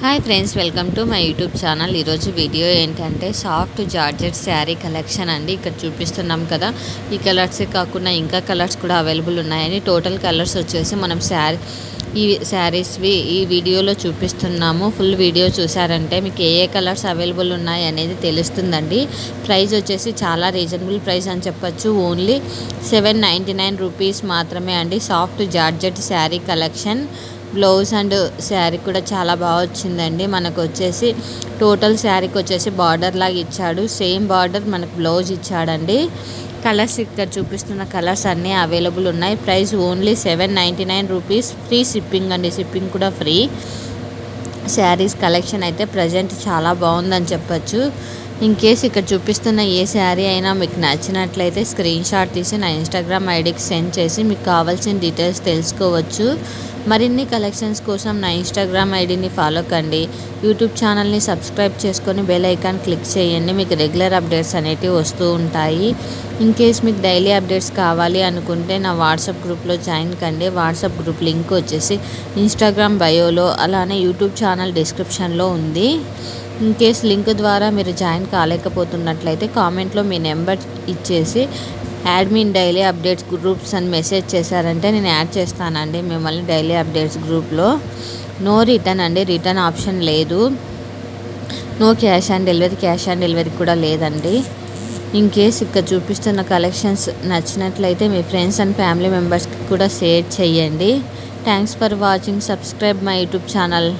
Hi friends, welcome to my YouTube channel. ఈరోజు video ఏంటంటే soft georgette sari collection అండి. ఇక్కడ చూపిస్తున్నాం కదా, ఈ కలర్సే కాకుండా ఇంకా కలర్స్ కూడా అవైలబుల్ ఉన్నాయని. టోటల్ కలర్స్ వచ్చేసి మనం శారీస్వి ఈ వీడియోలో చూపిస్తున్నాము. ఫుల్ వీడియో చూసారంటే మీకు ఏ కలర్స్ అవైలబుల్ ఉన్నాయి అనేది తెలుస్తుందండి. ప్రైస్ వచ్చేసి చాలా రీజనబుల్ ప్రైస్ అని చెప్పొచ్చు. ఓన్లీ 799 రూపీస్ మాత్రమే అండి. Soft georgette sari collection. Blouse and sari కూడా చాలా బాగా వచ్చిందండి. మనకు వచ్చేసి టోటల్ శారీకి వచ్చేసి బార్డర్ లాగా ఇచ్చాడు. సేమ్ బార్డర్ మనకు బ్లౌజ్ ఇచ్చాడండి. కలర్స్ ఇక్కడ చూపిస్తున్న కలర్స్ అన్నీ అవైలబుల్ ఉన్నాయి. Price only 799 rupees. Free shipping అండి, షిప్పింగ్ కూడా ఫ్రీ. శారీస్ కలెక్షన్ అయితే ప్రజెంట్ చాలా బాగుందని చెప్పచ్చు. ఇన్ కేస్ ఇక్కడ చూపిస్తున్న ఏ శారీ అయినా మీకు నచ్చినట్లయితే స్క్రీన్ షాట్ తీసి నా ఇన్స్టాగ్రామ్ ఐడికి సెండ్ చేసి మీకు కావాల్సిన డీటెయిల్స్ తెలుసుకోవచ్చు. మరిన్ని కలెక్షన్స్ కోసం నా ఇన్స్టాగ్రామ్ ఐడిని ఫాలో కండి. యూట్యూబ్ ఛానల్ని సబ్స్క్రైబ్ చేసుకొని బెల్ ఐకాన్ క్లిక్ చేయండి. మీకు రెగ్యులర్ అప్డేట్స్ అనేటివి వస్తూ ఉంటాయి. ఇన్ కేస్ మీకు డైలీ అప్డేట్స్ కావాలి అనుకుంటే నా వాట్సాప్ గ్రూప్లో జాయిన్ కండి. వాట్సాప్ గ్రూప్ లింక్ వచ్చేసి ఇన్స్టాగ్రామ్ బయోలో, అలానే యూట్యూబ్ ఛానల్ డిస్క్రిప్షన్లో ఉంది. ఇన్ కేస్ లింక్ ద్వారా మీరు జాయిన్ కాలేకపోతున్నట్లయితే కామెంట్లో మీ నెంబర్ ఇచ్చేసి యాడ్మిన్ డైలీ అప్డేట్స్ గ్రూప్స్ అని మెసేజ్ చేశారంటే నేను యాడ్ చేస్తానండి మిమ్మల్ని డైలీ అప్డేట్స్ గ్రూప్లో. నో రిటర్న్ అండి, రిటర్న్ ఆప్షన్ లేదు. నో క్యాష్ ఆన్ డెలివరీ కూడా లేదండి. ఇన్ కేస్ ఇక్కడ చూపిస్తున్న కలెక్షన్స్ నచ్చినట్లయితే మీ ఫ్రెండ్స్ అండ్ ఫ్యామిలీ మెంబర్స్కి కూడా షేర్ చేయండి. Thanks for watching. Subscribe my YouTube channel.